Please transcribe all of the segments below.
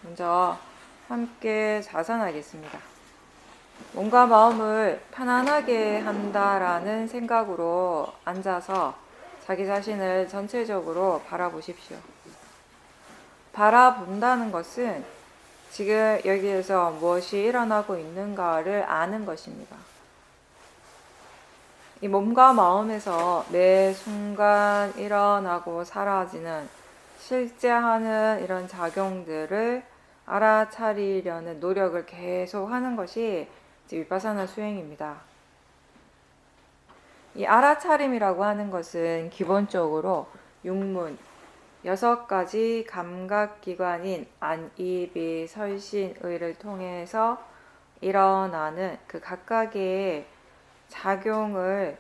먼저 함께 자선하겠습니다. 몸과 마음을 편안하게 한다라는 생각으로 앉아서 자기 자신을 전체적으로 바라보십시오. 바라본다는 것은 지금 여기에서 무엇이 일어나고 있는가를 아는 것입니다. 이 몸과 마음에서 매 순간 일어나고 사라지는 실제 하는 이런 작용들을 알아차리려는 노력을 계속 하는 것이 위파사나 수행입니다. 이 알아차림이라고 하는 것은 기본적으로 육문, 6가지 감각기관인 안, 이, 비, 설신, 의를 통해서 일어나는 그 각각의 작용을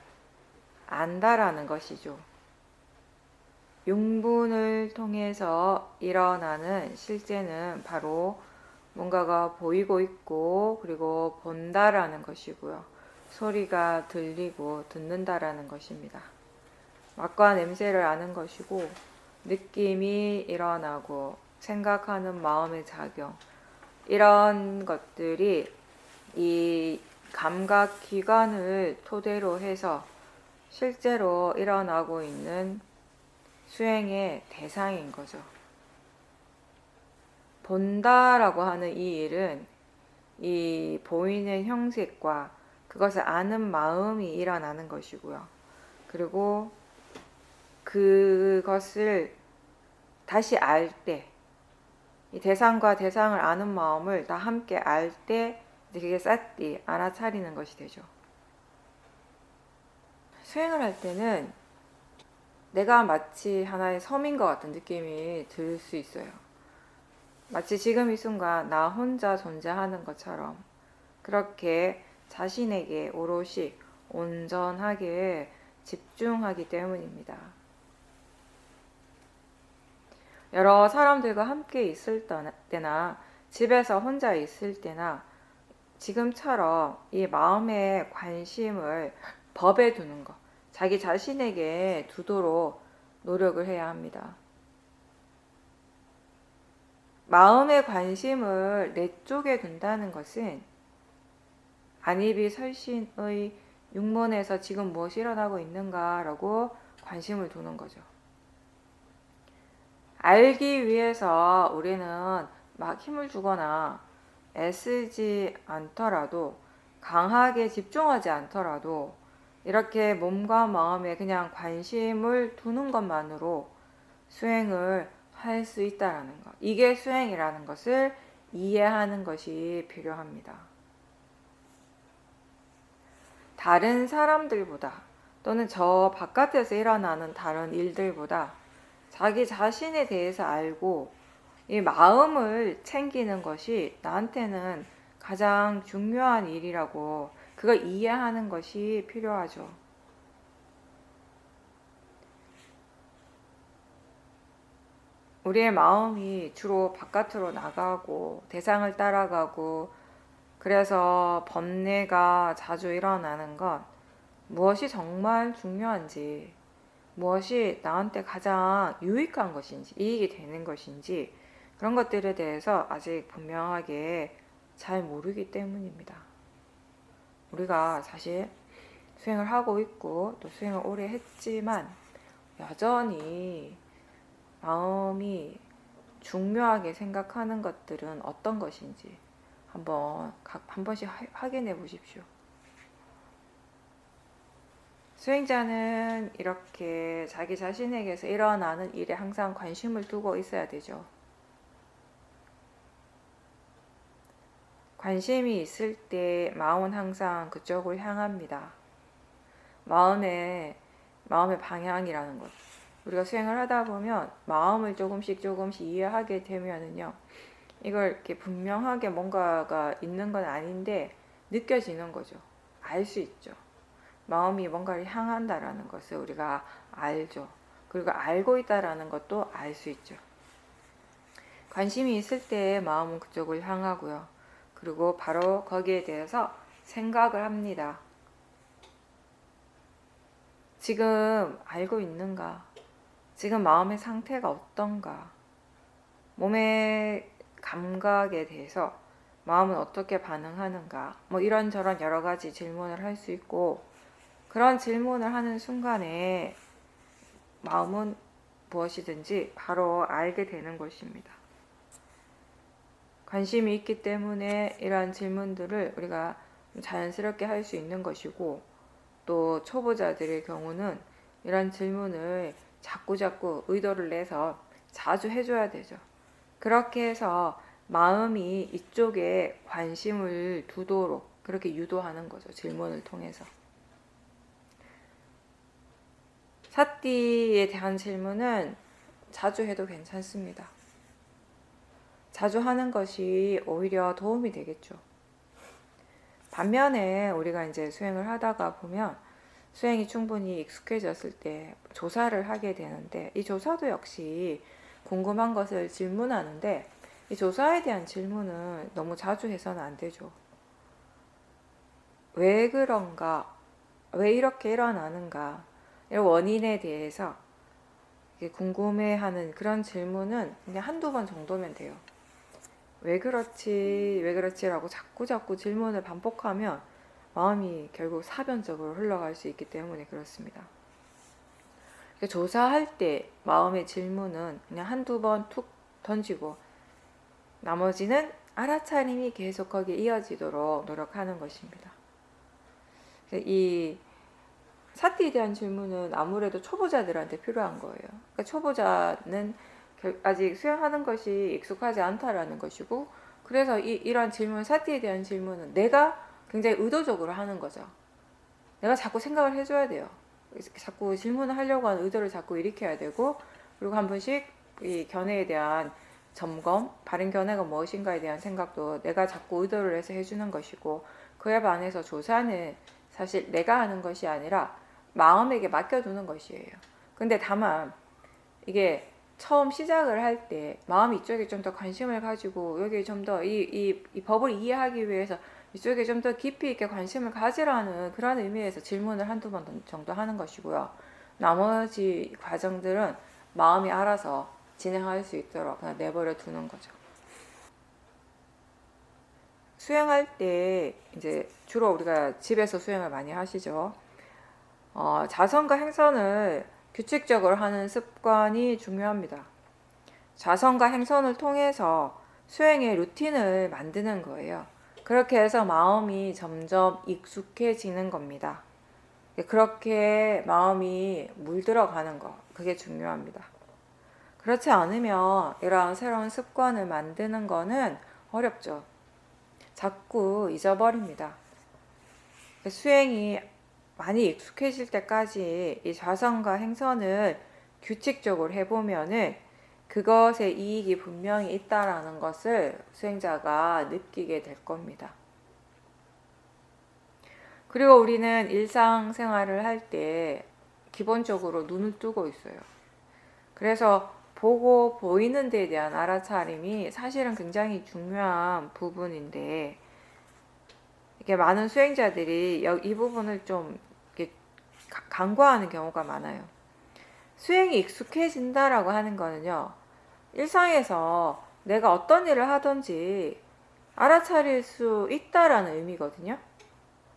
안다라는 것이죠. 육문을 통해서 일어나는 실제는 바로 뭔가가 보이고 있고 그리고 본다라는 것이고요. 소리가 들리고 듣는다라는 것입니다. 맛과 냄새를 아는 것이고 느낌이 일어나고 생각하는 마음의 작용, 이런 것들이 이 감각기관을 토대로 해서 실제로 일어나고 있는 수행의 대상인 거죠. 본다라고 하는 이 일은 이 보이는 형색과 그것을 아는 마음이 일어나는 것이고요. 그리고 그것을 다시 알 때, 이 대상과 대상을 아는 마음을 다 함께 알 때 그게 쌌띠, 알아차리는 것이 되죠. 수행을 할 때는 내가 마치 하나의 섬인 것 같은 느낌이 들 수 있어요. 마치 지금 이 순간 나 혼자 존재하는 것처럼 그렇게 자신에게 오롯이 온전하게 집중하기 때문입니다. 여러 사람들과 함께 있을 때나 집에서 혼자 있을 때나 지금처럼 이 마음의 관심을 법에 두는 것, 자기 자신에게 두도록 노력을 해야 합니다. 마음의 관심을 내 쪽에 둔다는 것은 안이비 설신의 육문에서 지금 무엇이 일어나고 있는가라고 관심을 두는 거죠. 알기 위해서 우리는 막 힘을 주거나 애쓰지 않더라도, 강하게 집중하지 않더라도 이렇게 몸과 마음에 그냥 관심을 두는 것만으로 수행을 할 수 있다는 것, 이게 수행이라는 것을 이해하는 것이 필요합니다. 다른 사람들보다 또는 저 바깥에서 일어나는 다른 일들보다 자기 자신에 대해서 알고 이 마음을 챙기는 것이 나한테는 가장 중요한 일이라고, 그걸 이해하는 것이 필요하죠. 우리의 마음이 주로 바깥으로 나가고 대상을 따라가고 그래서 번뇌가 자주 일어나는 건 무엇이 정말 중요한지, 무엇이 나한테 가장 유익한 것인지, 이익이 되는 것인지, 그런 것들에 대해서 아직 분명하게 잘 모르기 때문입니다. 우리가 사실 수행을 하고 있고 또 수행을 오래 했지만 여전히 마음이 중요하게 생각하는 것들은 어떤 것인지 한 번씩 확인해 보십시오. 수행자는 이렇게 자기 자신에게서 일어나는 일에 항상 관심을 두고 있어야 되죠. 관심이 있을 때 마음은 항상 그쪽을 향합니다. 마음의 방향이라는 것. 우리가 수행을 하다 보면 마음을 조금씩 이해하게 되면은요, 이걸 이렇게 분명하게 뭔가가 있는 건 아닌데 느껴지는 거죠. 알 수 있죠. 마음이 뭔가를 향한다라는 것을 우리가 알죠. 그리고 알고 있다라는 것도 알 수 있죠. 관심이 있을 때 마음은 그쪽을 향하고요. 그리고 바로 거기에 대해서 생각을 합니다. 지금 알고 있는가? 지금 마음의 상태가 어떤가? 몸의 감각에 대해서 마음은 어떻게 반응하는가, 뭐 이런저런 여러 가지 질문을 할 수 있고, 그런 질문을 하는 순간에 마음은 무엇이든지 바로 알게 되는 것입니다. 관심이 있기 때문에 이러한 질문들을 우리가 자연스럽게 할 수 있는 것이고, 또 초보자들의 경우는 이런 질문을 자꾸자꾸 의도를 내서 자주 해줘야 되죠. 그렇게 해서 마음이 이쪽에 관심을 두도록 그렇게 유도하는 거죠. 질문을 통해서. 사띠에 대한 질문은 자주 해도 괜찮습니다. 자주 하는 것이 오히려 도움이 되겠죠. 반면에 우리가 이제 수행을 하다가 보면 수행이 충분히 익숙해졌을 때 조사를 하게 되는데, 이 조사도 역시 궁금한 것을 질문하는데, 이 조사에 대한 질문은 너무 자주 해서는 안 되죠. 왜 그런가? 왜 이렇게 일어나는가? 이런 원인에 대해서 궁금해하는 그런 질문은 그냥 한두 번 정도면 돼요. 왜 그렇지, 왜 그렇지라고 자꾸 질문을 반복하면 마음이 결국 사변적으로 흘러갈 수 있기 때문에 그렇습니다. 조사할 때 마음의 질문은 그냥 한두 번 툭 던지고 나머지는 알아차림이 계속 거기에 이어지도록 노력하는 것입니다. 이 사띠에 대한 질문은 아무래도 초보자들한테 필요한 거예요. 그러니까 초보자는 아직 수행하는 것이 익숙하지 않다라는 것이고, 그래서 이런 질문, 사띠에 대한 질문은 내가 굉장히 의도적으로 하는 거죠. 내가 자꾸 생각을 해줘야 돼요. 자꾸 질문을 하려고 하는 의도를 자꾸 일으켜야 되고, 그리고 한 번씩 이 견해에 대한 점검, 바른 견해가 무엇인가에 대한 생각도 내가 자꾸 의도를 해서 해주는 것이고, 그에 반해서 조사는 사실 내가 하는 것이 아니라 마음에게 맡겨두는 것이에요. 근데 다만 이게 처음 시작을 할 때 마음이 이쪽에 좀 더 관심을 가지고 여기 좀 더 이 법을 이해하기 위해서 이쪽에 좀 더 깊이 있게 관심을 가지라는 그런 의미에서 질문을 한두 번 정도 하는 것이고요. 나머지 과정들은 마음이 알아서 진행할 수 있도록 그냥 내버려 두는 거죠. 수행할 때 이제 주로 우리가 집에서 수행을 많이 하시죠. 자선과 행선을 규칙적으로 하는 습관이 중요합니다. 자선과 행선을 통해서 수행의 루틴을 만드는 거예요. 그렇게 해서 마음이 점점 익숙해지는 겁니다. 그렇게 마음이 물들어가는 거, 그게 중요합니다. 그렇지 않으면 이러한 새로운 습관을 만드는 거는 어렵죠. 자꾸 잊어버립니다. 수행이 많이 익숙해질 때까지 이 자선과 행선을 규칙적으로 해보면은 그것의 이익이 분명히 있다라는 것을 수행자가 느끼게 될 겁니다. 그리고 우리는 일상생활을 할 때 기본적으로 눈을 뜨고 있어요. 그래서 보고 보이는 데에 대한 알아차림이 사실은 굉장히 중요한 부분인데, 이렇게 많은 수행자들이 이 부분을 좀 이렇게 간과하는 경우가 많아요. 수행이 익숙해진다라고 하는 거는요, 일상에서 내가 어떤 일을 하든지 알아차릴 수 있다라는 의미거든요.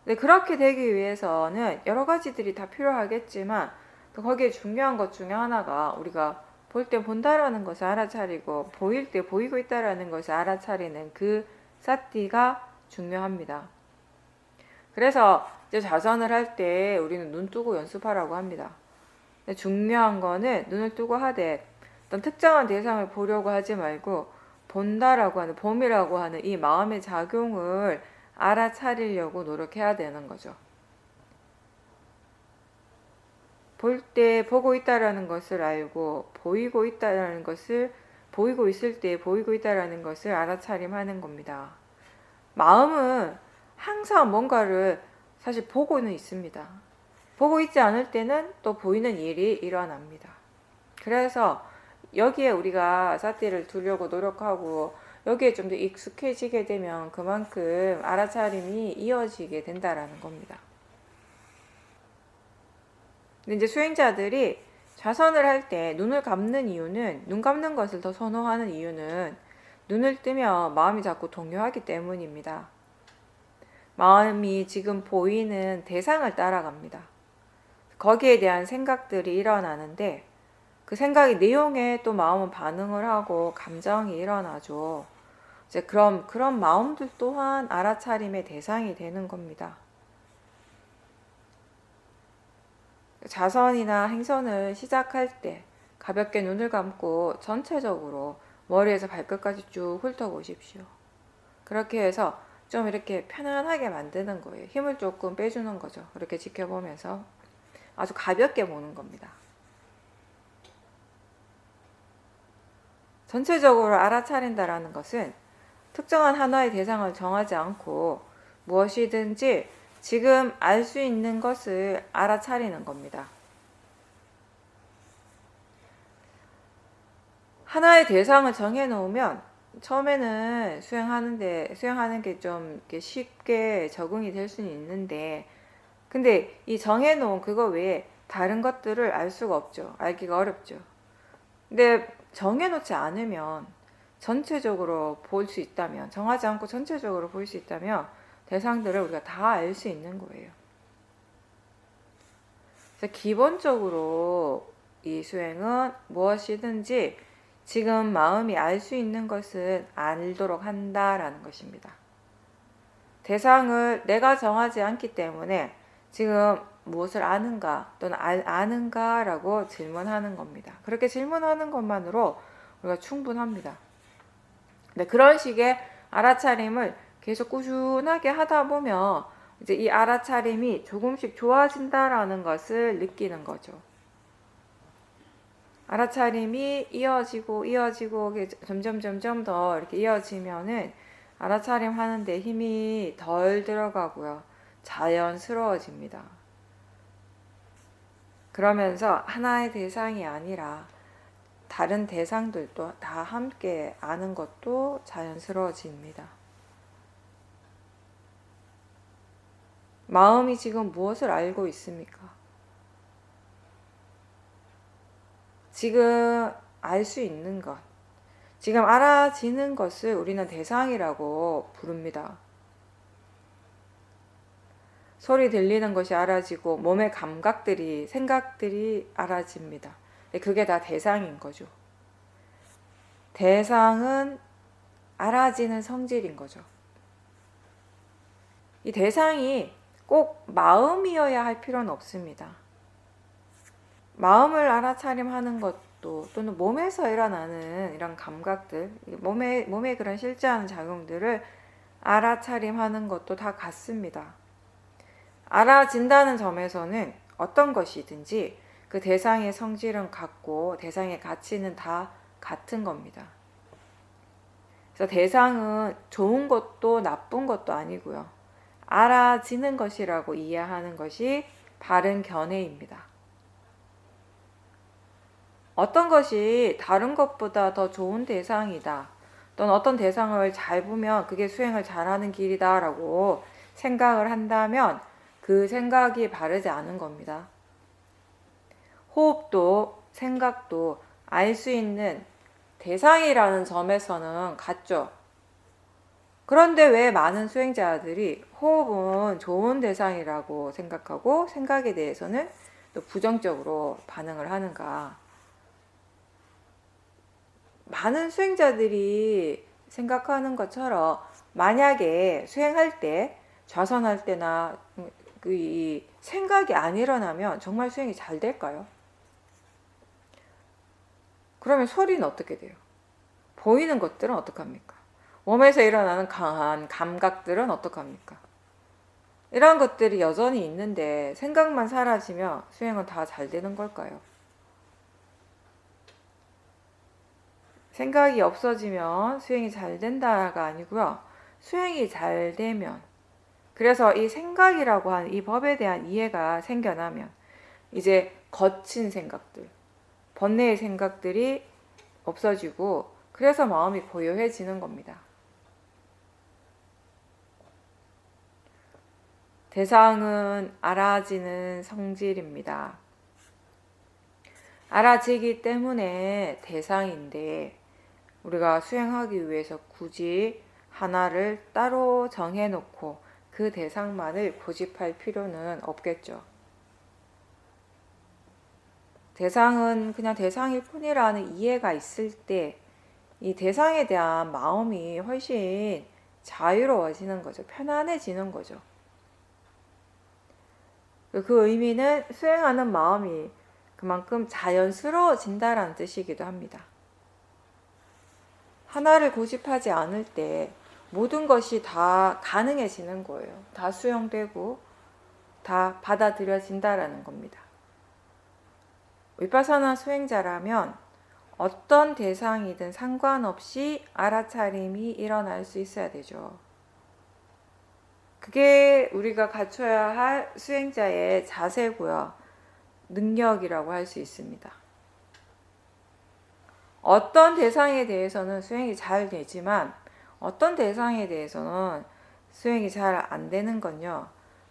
근데 그렇게 되기 위해서는 여러 가지들이 다 필요하겠지만, 또 거기에 중요한 것 중에 하나가 우리가 볼 때 본다라는 것을 알아차리고 보일 때 보이고 있다라는 것을 알아차리는 그 사띠가 중요합니다. 그래서 이제 자선을 할 때 우리는 눈 뜨고 연습하라고 합니다. 근데 중요한 거는 눈을 뜨고 하되 어떤 특정한 대상을 보려고 하지 말고 본다라고 하는, 봄이라고 하는 이 마음의 작용을 알아차리려고 노력해야 되는 거죠. 볼 때 보고 있다라는 것을 알고 보이고 있다라는 것을, 보이고 있을 때 보이고 있다라는 것을 알아차림하는 겁니다. 마음은 항상 뭔가를 사실 보고는 있습니다. 보고 있지 않을 때는 또 보이는 일이 일어납니다. 그래서 여기에 우리가 사띠를 두려고 노력하고 여기에 좀 더 익숙해지게 되면 그만큼 알아차림이 이어지게 된다라는 겁니다. 근데 이제 수행자들이 자선을 할 때 눈을 감는 이유는, 눈 감는 것을 더 선호하는 이유는 눈을 뜨면 마음이 자꾸 동요하기 때문입니다. 마음이 지금 보이는 대상을 따라갑니다. 거기에 대한 생각들이 일어나는데 그 생각의 내용에 또 마음은 반응을 하고 감정이 일어나죠. 이제 그런 마음들 또한 알아차림의 대상이 되는 겁니다. 자선이나 행선을 시작할 때 가볍게 눈을 감고 전체적으로 머리에서 발끝까지 쭉 훑어보십시오. 그렇게 해서 좀 이렇게 편안하게 만드는 거예요. 힘을 조금 빼주는 거죠. 이렇게 지켜보면서 아주 가볍게 보는 겁니다. 전체적으로 알아차린다라는 것은 특정한 하나의 대상을 정하지 않고 무엇이든지 지금 알 수 있는 것을 알아차리는 겁니다. 하나의 대상을 정해놓으면 처음에는 수행하는 게 좀 쉽게 적응이 될 수는 있는데, 근데 이 정해놓은 그거 외에 다른 것들을 알 수가 없죠. 알기가 어렵죠. 근데 정해놓지 않으면 전체적으로 볼 수 있다면, 정하지 않고 전체적으로 볼 수 있다면 대상들을 우리가 다 알 수 있는 거예요. 그래서 기본적으로 이 수행은 무엇이든지 지금 마음이 알 수 있는 것은 알도록 한다라는 것입니다. 대상을 내가 정하지 않기 때문에 지금 무엇을 아는가 또는 아는가라고 질문하는 겁니다. 그렇게 질문하는 것만으로 우리가 충분합니다. 네, 그런 식의 알아차림을 계속 꾸준하게 하다 보면 이제 이 알아차림이 조금씩 좋아진다라는 것을 느끼는 거죠. 알아차림이 이어지고 점점 더 이렇게 이어지면은 알아차림 하는데 힘이 덜 들어가고요. 자연스러워집니다. 그러면서 하나의 대상이 아니라 다른 대상들도 다 함께 아는 것도 자연스러워집니다. 마음이 지금 무엇을 알고 있습니까? 지금 알 수 있는 것, 지금 알아지는 것을 우리는 대상이라고 부릅니다. 소리 들리는 것이 알아지고 몸의 감각들이, 생각들이 알아집니다. 그게 다 대상인 거죠. 대상은 알아지는 성질인 거죠. 이 대상이 꼭 마음이어야 할 필요는 없습니다. 마음을 알아차림하는 것도 또는 몸에서 일어나는 이런 감각들, 몸에 그런 실제하는 작용들을 알아차림하는 것도 다 같습니다. 알아진다는 점에서는 어떤 것이든지 그 대상의 성질은 같고 대상의 가치는 다 같은 겁니다. 그래서 대상은 좋은 것도 나쁜 것도 아니고요. 알아지는 것이라고 이해하는 것이 바른 견해입니다. 어떤 것이 다른 것보다 더 좋은 대상이다, 또는 어떤 대상을 잘 보면 그게 수행을 잘하는 길이다 라고 생각을 한다면 그 생각이 바르지 않은 겁니다. 호흡도 생각도 알 수 있는 대상이라는 점에서는 같죠. 그런데 왜 많은 수행자들이 호흡은 좋은 대상이라고 생각하고 생각에 대해서는 또 부정적으로 반응을 하는가? 많은 수행자들이 생각하는 것처럼 만약에 수행할 때, 좌선할 때나 이 생각이 안 일어나면 정말 수행이 잘 될까요? 그러면 소리는 어떻게 돼요? 보이는 것들은 어떡합니까? 몸에서 일어나는 강한 감각들은 어떡합니까? 이런 것들이 여전히 있는데 생각만 사라지면 수행은 다 잘 되는 걸까요? 생각이 없어지면 수행이 잘 된다가 아니고요. 수행이 잘 되면, 그래서 이 생각이라고 하는 이 법에 대한 이해가 생겨나면 이제 거친 생각들, 번뇌의 생각들이 없어지고 그래서 마음이 고요해지는 겁니다. 대상은 알아지는 성질입니다. 알아지기 때문에 대상인데 우리가 수행하기 위해서 굳이 하나를 따로 정해놓고 그 대상만을 고집할 필요는 없겠죠. 대상은 그냥 대상일 뿐이라는 이해가 있을 때 이 대상에 대한 마음이 훨씬 자유로워지는 거죠. 편안해지는 거죠. 그 의미는 수행하는 마음이 그만큼 자연스러워진다라는 뜻이기도 합니다. 하나를 고집하지 않을 때 모든 것이 다 가능해지는 거예요. 다 수용되고 다 받아들여진다라는 겁니다. 위파사나 수행자라면 어떤 대상이든 상관없이 알아차림이 일어날 수 있어야 되죠. 그게 우리가 갖춰야 할 수행자의 자세고요. 능력이라고 할 수 있습니다. 어떤 대상에 대해서는 수행이 잘 되지만 어떤 대상에 대해서는 수행이 잘 안 되는 건요.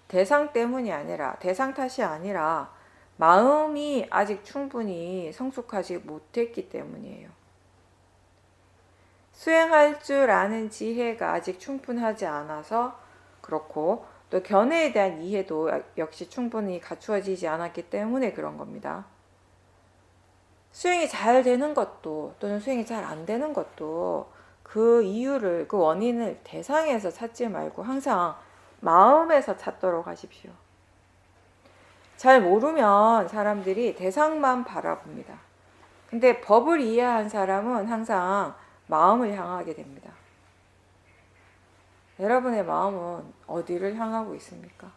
대상 때문이 아니라 대상 탓이 아니라 마음이 아직 충분히 성숙하지 못했기 때문이에요. 수행할 줄 아는 지혜가 아직 충분하지 않아서 그렇고 또 견해에 대한 이해도 역시 충분히 갖추어지지 않았기 때문에 그런 겁니다. 수행이 잘 되는 것도 또는 수행이 잘 안 되는 것도 그 이유를 그 원인을 대상에서 찾지 말고 항상 마음에서 찾도록 하십시오. 잘 모르면 사람들이 대상만 바라봅니다. 근데 법을 이해한 사람은 항상 마음을 향하게 됩니다. 여러분의 마음은 어디를 향하고 있습니까?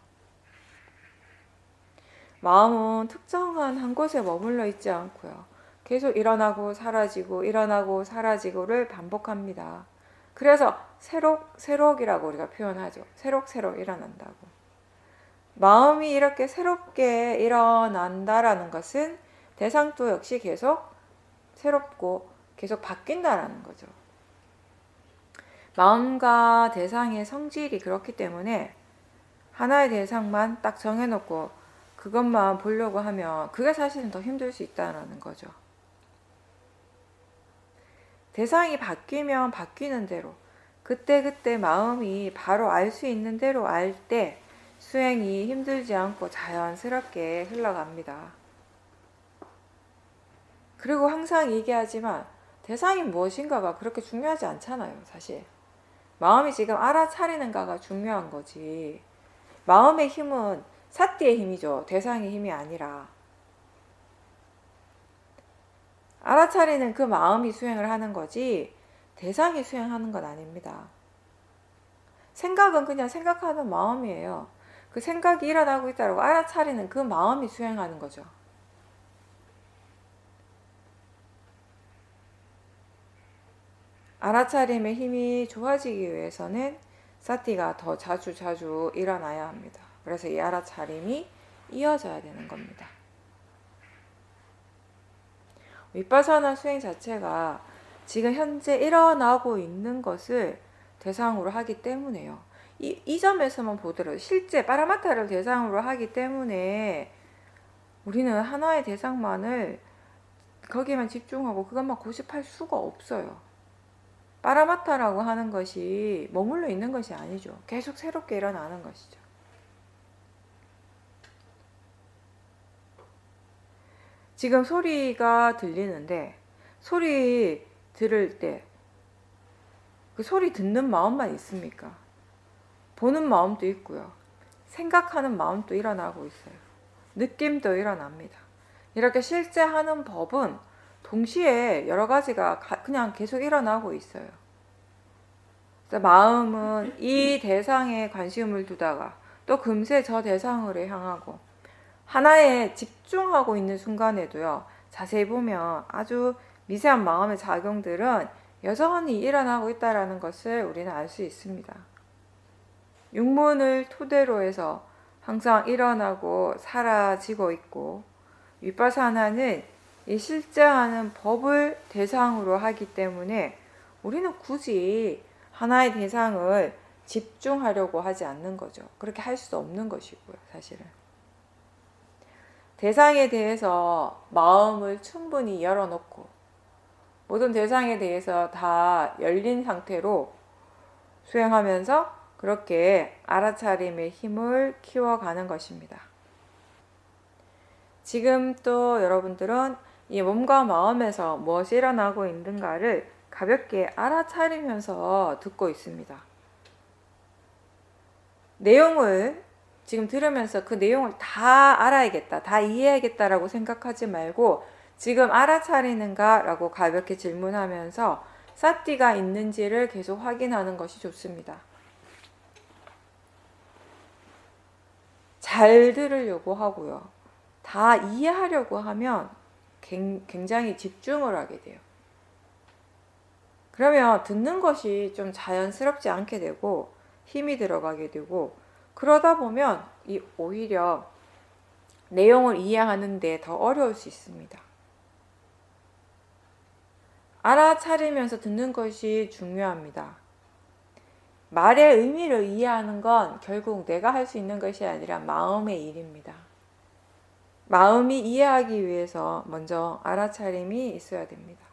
마음은 특정한 한 곳에 머물러 있지 않고요. 계속 일어나고 사라지고를 반복합니다. 그래서 새록새록이라고 우리가 표현하죠. 새록새록 일어난다고. 마음이 이렇게 새롭게 일어난다라는 것은 대상도 역시 계속 새롭고 계속 바뀐다라는 거죠. 마음과 대상의 성질이 그렇기 때문에 하나의 대상만 딱 정해놓고 그것만 보려고 하면 그게 사실은 더 힘들 수 있다는 거죠. 대상이 바뀌면 바뀌는 대로 그때그때 마음이 바로 알 수 있는 대로 알 때 수행이 힘들지 않고 자연스럽게 흘러갑니다. 그리고 항상 얘기하지만 대상이 무엇인가가 그렇게 중요하지 않잖아요, 사실. 마음이 지금 알아차리는가가 중요한 거지. 마음의 힘은 사띠의 힘이죠. 대상의 힘이 아니라. 알아차리는 그 마음이 수행을 하는 거지 대상이 수행하는 건 아닙니다. 생각은 그냥 생각하는 마음이에요. 그 생각이 일어나고 있다고 알아차리는 그 마음이 수행하는 거죠. 알아차림의 힘이 좋아지기 위해서는 사티가 더 자주 일어나야 합니다. 그래서 이 알아차림이 이어져야 되는 겁니다. 위파사나 수행 자체가 지금 현재 일어나고 있는 것을 대상으로 하기 때문에요. 이 점에서만 보더라도 실제 파라마타를 대상으로 하기 때문에 우리는 하나의 대상만을 거기에만 집중하고 그것만 고집할 수가 없어요. 파라마타라고 하는 것이 머물러 있는 것이 아니죠. 계속 새롭게 일어나는 것이죠. 지금 소리가 들리는데 소리 들을 때 그 소리 듣는 마음만 있습니까? 보는 마음도 있고요. 생각하는 마음도 일어나고 있어요. 느낌도 일어납니다. 이렇게 실제 하는 법은 동시에 여러 가지가 그냥 계속 일어나고 있어요. 그래서 마음은 이 대상에 관심을 두다가 또 금세 저 대상으로 향하고 하나에 집중하고 있는 순간에도요. 자세히 보면 아주 미세한 마음의 작용들은 여전히 일어나고 있다는 것을 우리는 알 수 있습니다. 육문을 토대로 해서 항상 일어나고 사라지고 있고 위파사나는 이 실제 하는 법을 대상으로 하기 때문에 우리는 굳이 하나의 대상을 집중하려고 하지 않는 거죠. 그렇게 할 수 없는 것이고요, 사실은. 대상에 대해서 마음을 충분히 열어놓고 모든 대상에 대해서 다 열린 상태로 수행하면서 그렇게 알아차림의 힘을 키워가는 것입니다. 지금 또 여러분들은 이 몸과 마음에서 무엇이 일어나고 있는가를 가볍게 알아차리면서 듣고 있습니다. 내용을 지금 들으면서 그 내용을 다 알아야겠다, 다 이해하겠다라고 생각하지 말고 지금 알아차리는가? 라고 가볍게 질문하면서 사티가 있는지를 계속 확인하는 것이 좋습니다. 잘 들으려고 하고요. 다 이해하려고 하면 굉장히 집중을 하게 돼요. 그러면 듣는 것이 좀 자연스럽지 않게 되고 힘이 들어가게 되고 그러다 보면 오히려 내용을 이해하는데 더 어려울 수 있습니다. 알아차리면서 듣는 것이 중요합니다. 말의 의미를 이해하는 건 결국 내가 할 수 있는 것이 아니라 마음의 일입니다. 마음이 이해하기 위해서 먼저 알아차림이 있어야 됩니다.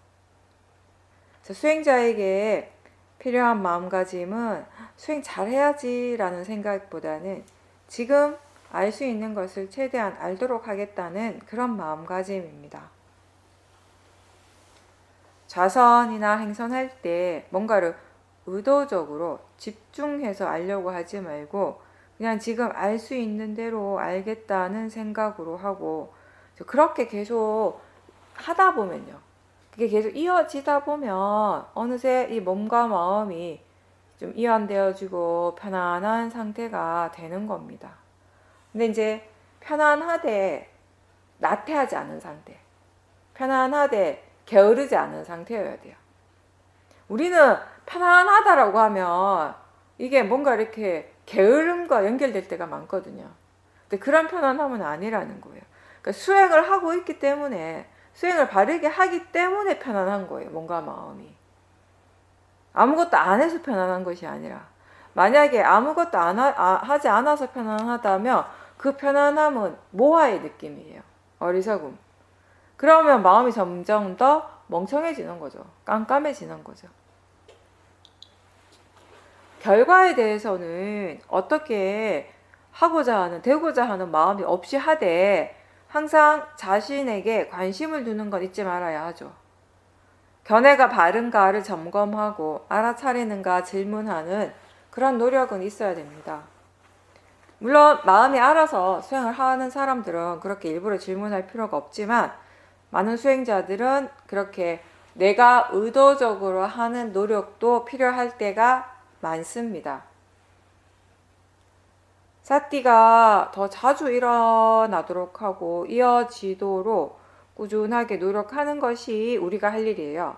수행자에게 필요한 마음가짐은 수행 잘해야지 라는 생각보다는 지금 알 수 있는 것을 최대한 알도록 하겠다는 그런 마음가짐입니다. 좌선이나 행선할 때 뭔가를 의도적으로 집중해서 알려고 하지 말고 그냥 지금 알 수 있는 대로 알겠다는 생각으로 하고 그렇게 계속 하다 보면요. 그게 계속 이어지다 보면 어느새 이 몸과 마음이 좀 이완되어지고 편안한 상태가 되는 겁니다. 근데 이제 편안하되 나태하지 않은 상태, 편안하되 게으르지 않은 상태여야 돼요. 우리는 편안하다라고 하면 이게 뭔가 이렇게 게으름과 연결될 때가 많거든요. 근데 그런 편안함은 아니라는 거예요. 그러니까 수행을 하고 있기 때문에 수행을 바르게 하기 때문에 편안한 거예요. 몸과 마음이. 아무것도 안 해서 편안한 것이 아니라 만약에 아무것도 하지 않아서 편안하다면 그 편안함은 모하의 느낌이에요. 어리석음. 그러면 마음이 점점 더 멍청해지는 거죠. 깜깜해지는 거죠. 결과에 대해서는 어떻게 하고자 하는, 되고자 하는 마음이 없이 하되 항상 자신에게 관심을 두는 건 잊지 말아야 하죠. 견해가 바른가를 점검하고 알아차리는가 질문하는 그런 노력은 있어야 됩니다. 물론 마음이 알아서 수행을 하는 사람들은 그렇게 일부러 질문할 필요가 없지만 많은 수행자들은 그렇게 내가 의도적으로 하는 노력도 필요할 때가 많습니다. 사띠가 더 자주 일어나도록 하고 이어지도록 꾸준하게 노력하는 것이 우리가 할 일이에요.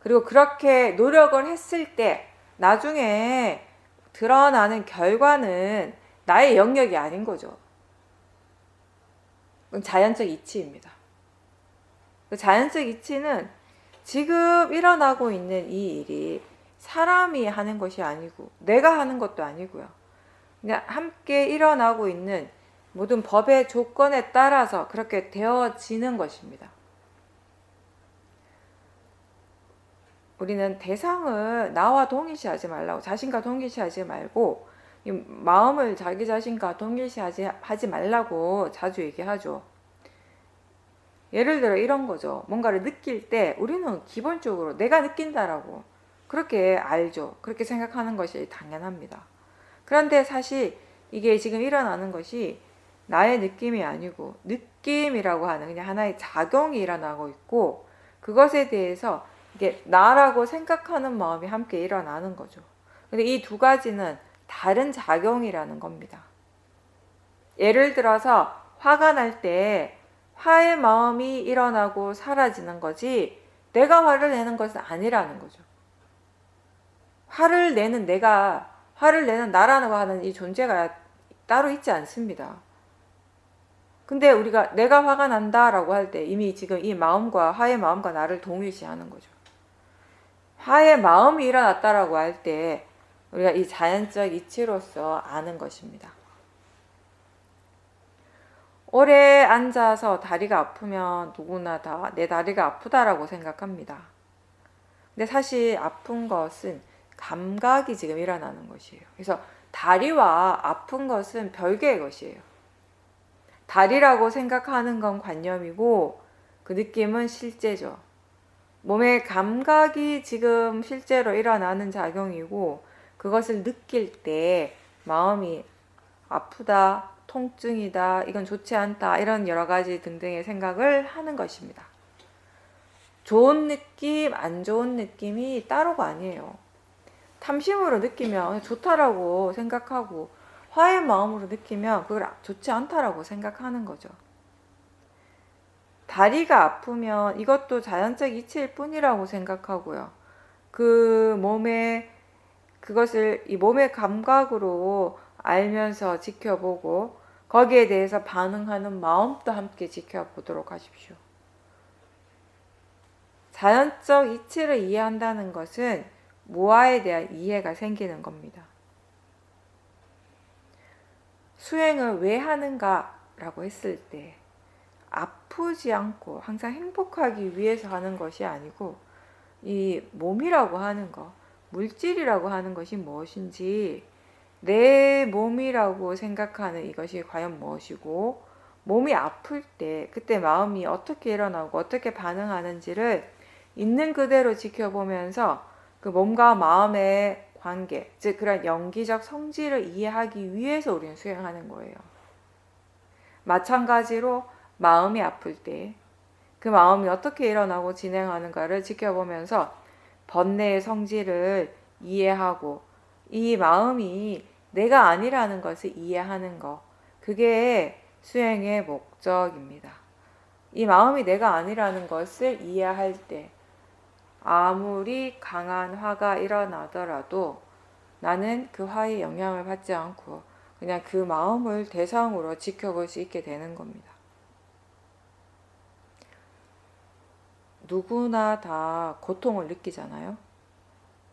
그리고 그렇게 노력을 했을 때 나중에 드러나는 결과는 나의 영역이 아닌 거죠. 자연적 이치입니다. 그 자연적 이치는 지금 일어나고 있는 이 일이 사람이 하는 것이 아니고 내가 하는 것도 아니고요. 그냥 함께 일어나고 있는 모든 법의 조건에 따라서 그렇게 되어지는 것입니다. 우리는 대상을 나와 동일시하지 말라고, 자신과 동일시하지 말고 이 마음을 자기 자신과 동일시하지 말라고 자주 얘기하죠. 예를 들어 이런 거죠. 뭔가를 느낄 때 우리는 기본적으로 내가 느낀다라고 그렇게 알죠. 그렇게 생각하는 것이 당연합니다. 그런데 사실 이게 지금 일어나는 것이 나의 느낌이 아니고 느낌이라고 하는 그냥 하나의 작용이 일어나고 있고 그것에 대해서 이게 나라고 생각하는 마음이 함께 일어나는 거죠. 근데 이 두 가지는 다른 작용이라는 겁니다. 예를 들어서 화가 날 때 화의 마음이 일어나고 사라지는 거지 내가 화를 내는 것은 아니라는 거죠. 화를 내는 내가, 화를 내는 나라고 하는 이 존재가 따로 있지 않습니다. 근데 우리가 내가 화가 난다라고 할 때 이미 지금 이 마음과 화의 마음과 나를 동일시하는 거죠. 화의 마음이 일어났다라고 할 때 우리가 이 자연적 이치로서 아는 것입니다. 오래 앉아서 다리가 아프면 누구나 다 내 다리가 아프다라고 생각합니다. 근데 사실 아픈 것은 감각이 지금 일어나는 것이에요. 그래서 다리와 아픈 것은 별개의 것이에요. 다리라고 생각하는 건 관념이고 그 느낌은 실제죠. 몸의 감각이 지금 실제로 일어나는 작용이고 그것을 느낄 때 마음이 아프다, 통증이다, 이건 좋지 않다, 이런 여러 가지 등등의 생각을 하는 것입니다. 좋은 느낌, 안 좋은 느낌이 따로가 아니에요. 탐심으로 느끼면 좋다라고 생각하고 화의 마음으로 느끼면 그걸 좋지 않다라고 생각하는 거죠. 다리가 아프면 이것도 자연적 이치일 뿐이라고 생각하고요. 그 몸에 그것을 이 몸의 감각으로 알면서 지켜보고 거기에 대해서 반응하는 마음도 함께 지켜보도록 하십시오. 자연적 이치를 이해한다는 것은 무아에 대한 이해가 생기는 겁니다. 수행을 왜 하는가라고 했을 때 아프지 않고 항상 행복하기 위해서 하는 것이 아니고 이 몸이라고 하는 것, 물질이라고 하는 것이 무엇인지 내 몸이라고 생각하는 이것이 과연 무엇이고 몸이 아플 때 그때 마음이 어떻게 일어나고 어떻게 반응하는지를 있는 그대로 지켜보면서 그 몸과 마음의 관계, 즉 그런 영기적 성질을 이해하기 위해서 우리는 수행하는 거예요. 마찬가지로 마음이 아플 때 그 마음이 어떻게 일어나고 진행하는가를 지켜보면서 번뇌의 성질을 이해하고 이 마음이 내가 아니라는 것을 이해하는 것, 그게 수행의 목적입니다. 이 마음이 내가 아니라는 것을 이해할 때 아무리 강한 화가 일어나더라도 나는 그 화에 영향을 받지 않고 그냥 그 마음을 대상으로 지켜볼 수 있게 되는 겁니다. 누구나 다 고통을 느끼잖아요.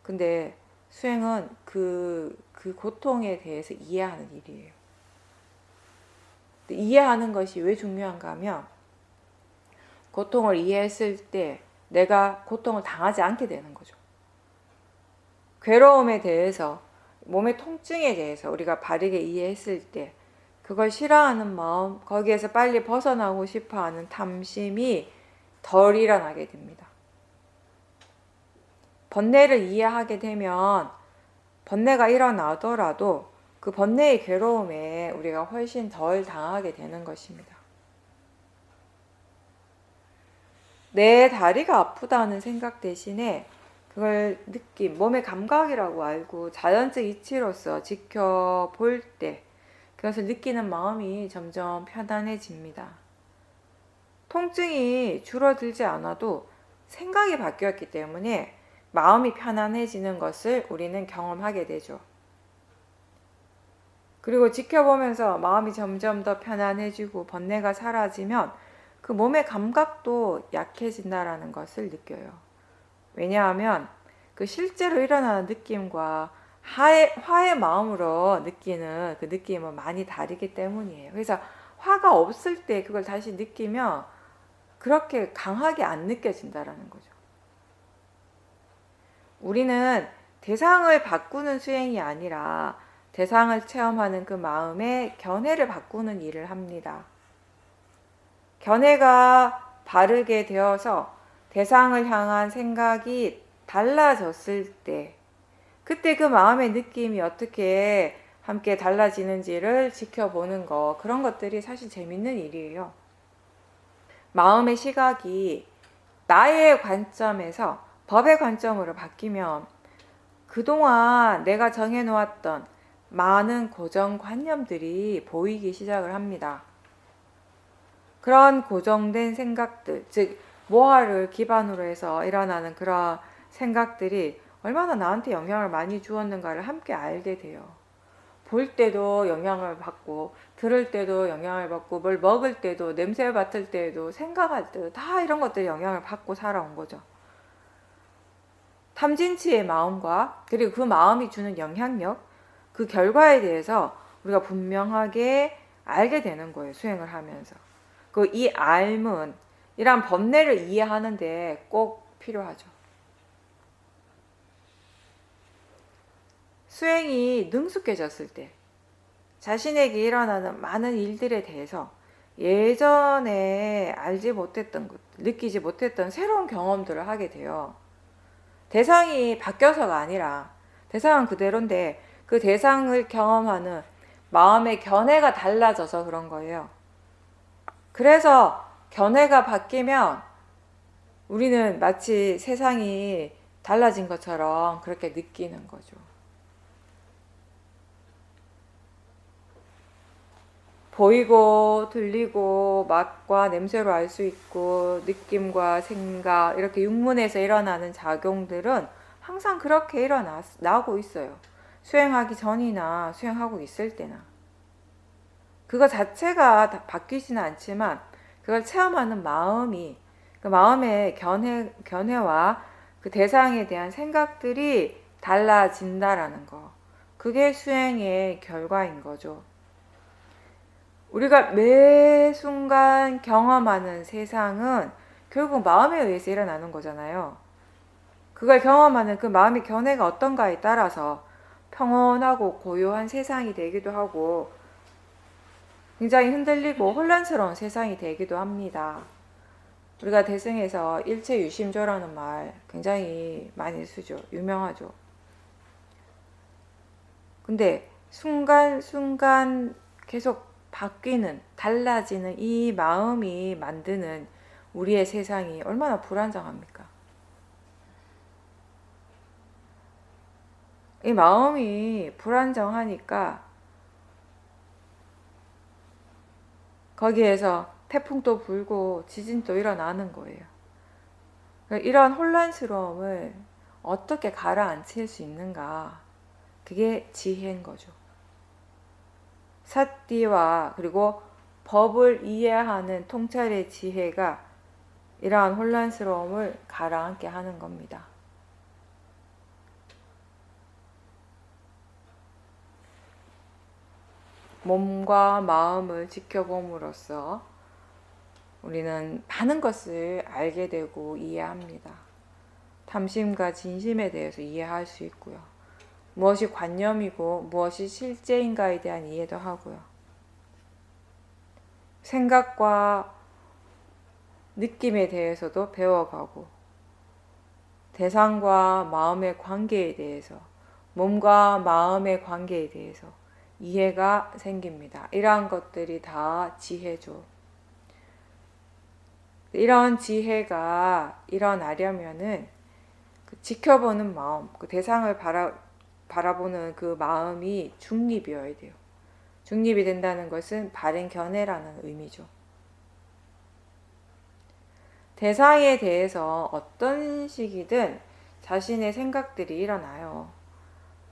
근데 수행은 그 고통에 대해서 이해하는 일이에요. 이해하는 것이 왜 중요한가 하면 고통을 이해했을 때 내가 고통을 당하지 않게 되는 거죠. 괴로움에 대해서, 몸의 통증에 대해서 우리가 바르게 이해했을 때 그걸 싫어하는 마음, 거기에서 빨리 벗어나고 싶어하는 탐심이 덜 일어나게 됩니다. 번뇌를 이해하게 되면 번뇌가 일어나더라도 그 번뇌의 괴로움에 우리가 훨씬 덜 당하게 되는 것입니다. 내 다리가 아프다는 생각 대신에 그걸 느낌, 몸의 감각이라고 알고 자연적 이치로서 지켜볼 때 그것을 느끼는 마음이 점점 편안해집니다. 통증이 줄어들지 않아도 생각이 바뀌었기 때문에 마음이 편안해지는 것을 우리는 경험하게 되죠. 그리고 지켜보면서 마음이 점점 더 편안해지고 번뇌가 사라지면 그 몸의 감각도 약해진다라는 것을 느껴요. 왜냐하면 그 실제로 일어나는 느낌과 화의 마음으로 느끼는 그 느낌은 많이 다르기 때문이에요. 그래서 화가 없을 때 그걸 다시 느끼면 그렇게 강하게 안 느껴진다라는 거죠. 우리는 대상을 바꾸는 수행이 아니라 대상을 체험하는 그 마음의 견해를 바꾸는 일을 합니다. 견해가 바르게 되어서 대상을 향한 생각이 달라졌을 때 그때 그 마음의 느낌이 어떻게 함께 달라지는지를 지켜보는 것, 그런 것들이 사실 재밌는 일이에요. 마음의 시각이 나의 관점에서 법의 관점으로 바뀌면 그동안 내가 정해놓았던 많은 고정관념들이 보이기 시작을 합니다. 그런 고정된 생각들, 즉 모화를 기반으로 해서 일어나는 그런 생각들이 얼마나 나한테 영향을 많이 주었는가를 함께 알게 돼요. 볼 때도 영향을 받고 들을 때도 영향을 받고 뭘 먹을 때도 냄새 맡을 때도 생각할 때도 다 이런 것들이 영향을 받고 살아온 거죠. 탐진치의 마음과 그리고 그 마음이 주는 영향력, 그 결과에 대해서 우리가 분명하게 알게 되는 거예요. 수행을 하면서. 이 알문, 이런 번뇌를 이해하는 데 꼭 필요하죠. 수행이 능숙해졌을 때 자신에게 일어나는 많은 일들에 대해서 예전에 알지 못했던 것, 느끼지 못했던 새로운 경험들을 하게 돼요. 대상이 바뀌어서가 아니라 대상은 그대로인데 그 대상을 경험하는 마음의 견해가 달라져서 그런 거예요. 그래서 견해가 바뀌면 우리는 마치 세상이 달라진 것처럼 그렇게 느끼는 거죠. 보이고 들리고 맛과 냄새로 알 수 있고 느낌과 생각 이렇게 육문에서 일어나는 작용들은 항상 그렇게 일어나고 있어요. 수행하기 전이나 수행하고 있을 때나. 그거 자체가 바뀌지는 않지만 그걸 체험하는 마음이 그 마음의 견해와 그 대상에 대한 생각들이 달라진다라는 거. 그게 수행의 결과인 거죠. 우리가 매 순간 경험하는 세상은 결국 마음에 의해서 일어나는 거잖아요. 그걸 경험하는 그 마음의 견해가 어떤가에 따라서 평온하고 고요한 세상이 되기도 하고 굉장히 흔들리고 혼란스러운 세상이 되기도 합니다. 우리가 대승에서 일체유심조라는 말 굉장히 많이 쓰죠. 유명하죠. 근데 순간순간 계속 바뀌는, 달라지는 이 마음이 만드는 우리의 세상이 얼마나 불안정합니까? 이 마음이 불안정하니까 거기에서 태풍도 불고 지진도 일어나는 거예요. 이런 혼란스러움을 어떻게 가라앉힐 수 있는가? 그게 지혜인 거죠. 사띠와 그리고 법을 이해하는 통찰의 지혜가 이러한 혼란스러움을 가라앉게 하는 겁니다. 몸과 마음을 지켜봄으로써 우리는 많은 것을 알게 되고 이해합니다. 탐심과 진심에 대해서 이해할 수 있고요. 무엇이 관념이고 무엇이 실제인가에 대한 이해도 하고요. 생각과 느낌에 대해서도 배워가고 대상과 마음의 관계에 대해서 몸과 마음의 관계에 대해서 이해가 생깁니다. 이러한 것들이 다 지혜죠. 이런 지혜가 일어나려면은 그 지켜보는 마음, 그 대상을 바라보는 그 마음이 중립이어야 돼요. 중립이 된다는 것은 바른 견해라는 의미죠. 대상에 대해서 어떤 식이든 자신의 생각들이 일어나요.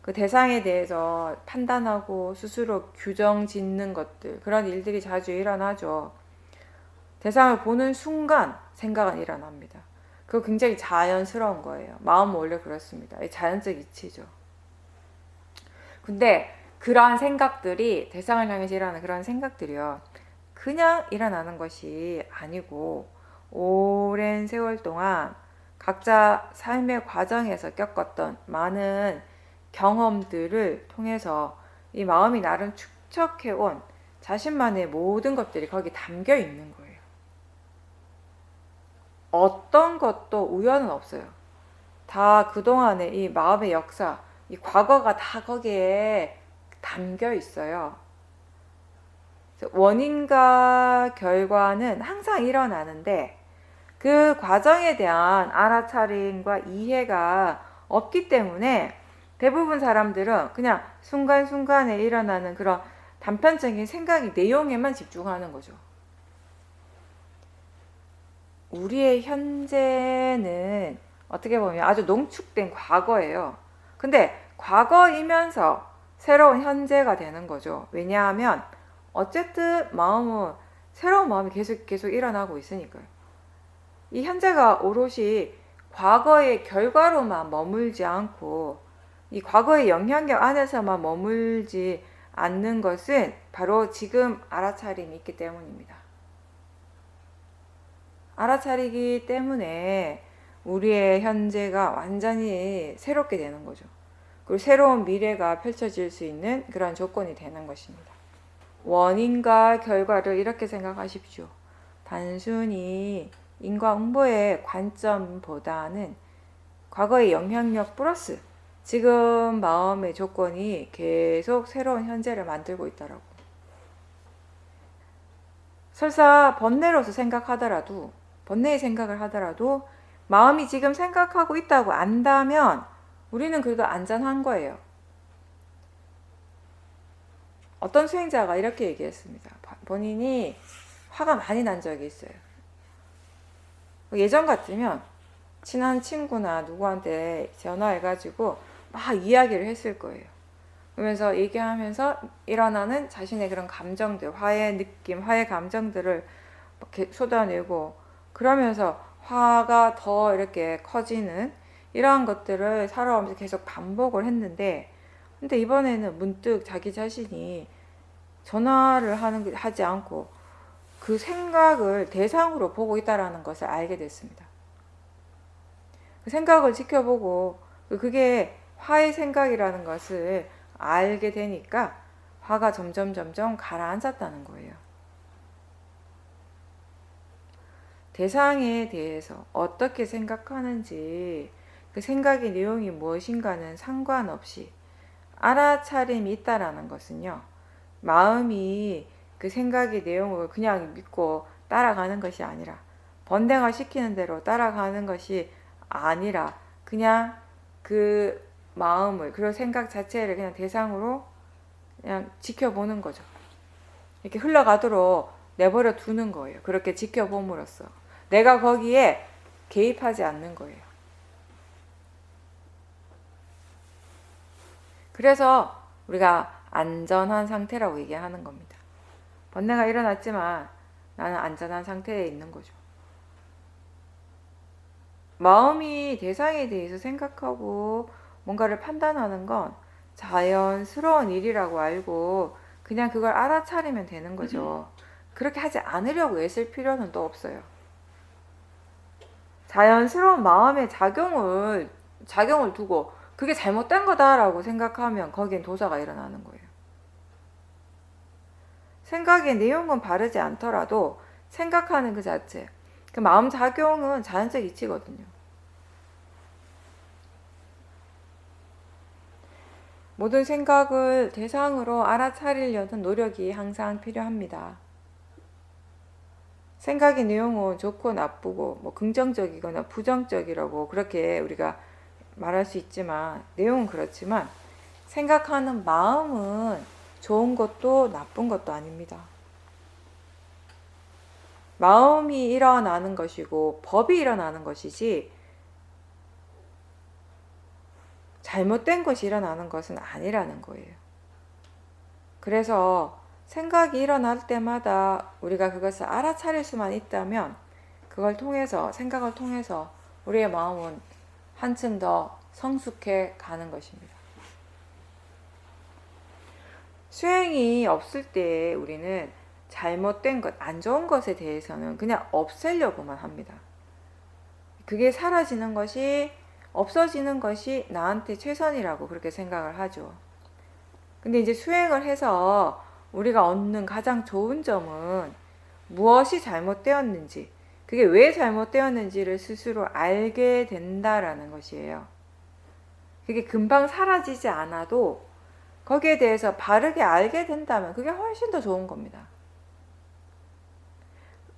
그 대상에 대해서 판단하고 스스로 규정 짓는 것들, 그런 일들이 자주 일어나죠. 대상을 보는 순간 생각은 일어납니다. 그거 굉장히 자연스러운 거예요. 마음은 원래 그렇습니다. 자연적 이치죠. 근데 그러한 생각들이 대상을 향해서 일어나는 그런 생각들이요. 그냥 일어나는 것이 아니고 오랜 세월 동안 각자 삶의 과정에서 겪었던 많은 경험들을 통해서 이 마음이 나름 축적해온 자신만의 모든 것들이 거기 담겨 있는 거예요. 어떤 것도 우연은 없어요. 다 그동안의 이 마음의 역사, 이 과거가 다 거기에 담겨 있어요. 원인과 결과는 항상 일어나는데 그 과정에 대한 알아차림과 이해가 없기 때문에 대부분 사람들은 그냥 순간순간에 일어나는 그런 단편적인 생각의 내용에만 집중하는 거죠. 우리의 현재는 어떻게 보면 아주 농축된 과거예요. 근데 과거이면서 새로운 현재가 되는 거죠. 왜냐하면 어쨌든 새로운 마음이 계속 일어나고 있으니까요. 이 현재가 오롯이 과거의 결과로만 머물지 않고 이 과거의 영향력 안에서만 머물지 않는 것은 바로 지금 알아차림이 있기 때문입니다. 알아차리기 때문에 우리의 현재가 완전히 새롭게 되는 거죠. 그리고 새로운 미래가 펼쳐질 수 있는 그런 조건이 되는 것입니다. 원인과 결과를 이렇게 생각하십시오. 단순히 인과응보의 관점보다는 과거의 영향력 플러스 지금 마음의 조건이 계속 새로운 현재를 만들고 있다라고. 설사 번뇌로서 생각하더라도, 번뇌의 생각을 하더라도 마음이 지금 생각하고 있다고 안다면 우리는 그래도 안전한 거예요. 어떤 수행자가 이렇게 얘기했습니다. 본인이 화가 많이 난 적이 있어요. 예전 같으면 친한 친구나 누구한테 전화해가지고 막 이야기를 했을 거예요. 그러면서 얘기하면서 일어나는 자신의 그런 감정들, 화의 느낌, 화의 감정들을 이렇게 쏟아내고 그러면서 화가 더 이렇게 커지는 이러한 것들을 살아오면서 계속 반복을 했는데, 근데 이번에는 문득 자기 자신이 전화를 하지 않고 그 생각을 대상으로 보고 있다는 것을 알게 됐습니다. 그 생각을 지켜보고 그게 화의 생각이라는 것을 알게 되니까 화가 점점 가라앉았다는 거예요. 대상에 대해서 어떻게 생각하는지 그 생각의 내용이 무엇인가는 상관없이 알아차림이 있다라는 것은요, 마음이 그 생각의 내용을 그냥 믿고 따라가는 것이 아니라, 번뇌가 시키는 대로 따라가는 것이 아니라 그냥 그 마음을, 그런 생각 자체를 그냥 대상으로 그냥 지켜보는 거죠. 이렇게 흘러가도록 내버려 두는 거예요. 그렇게 지켜봄으로써 내가 거기에 개입하지 않는 거예요. 그래서 우리가 안전한 상태라고 얘기하는 겁니다. 번뇌가 일어났지만 나는 안전한 상태에 있는 거죠. 마음이 대상에 대해서 생각하고 뭔가를 판단하는 건 자연스러운 일이라고 알고 그냥 그걸 알아차리면 되는 거죠. 그렇게 하지 않으려고 애쓸 필요는 또 없어요. 자연스러운 마음의 작용을 두고 그게 잘못된 거다라고 생각하면 거기엔 도사가 일어나는 거예요. 생각의 내용은 바르지 않더라도 생각하는 그 자체, 그 마음 작용은 자연적 이치거든요. 모든 생각을 대상으로 알아차리려는 노력이 항상 필요합니다. 생각의 내용은 좋고 나쁘고 뭐 긍정적이거나 부정적이라고 그렇게 우리가 말할 수 있지만, 내용은 그렇지만 생각하는 마음은 좋은 것도 나쁜 것도 아닙니다. 마음이 일어나는 것이고 법이 일어나는 것이지 잘못된 것이 일어나는 것은 아니라는 거예요. 그래서 생각이 일어날 때마다 우리가 그것을 알아차릴 수만 있다면 그걸 통해서, 생각을 통해서 우리의 마음은 한층 더 성숙해 가는 것입니다. 수행이 없을 때 우리는 잘못된 것, 안 좋은 것에 대해서는 그냥 없애려고만 합니다. 그게 사라지는 것이, 없어지는 것이 나한테 최선이라고 그렇게 생각을 하죠. 근데 이제 수행을 해서 우리가 얻는 가장 좋은 점은 무엇이 잘못되었는지, 그게 왜 잘못되었는지를 스스로 알게 된다라는 것이에요. 그게 금방 사라지지 않아도 거기에 대해서 바르게 알게 된다면 그게 훨씬 더 좋은 겁니다.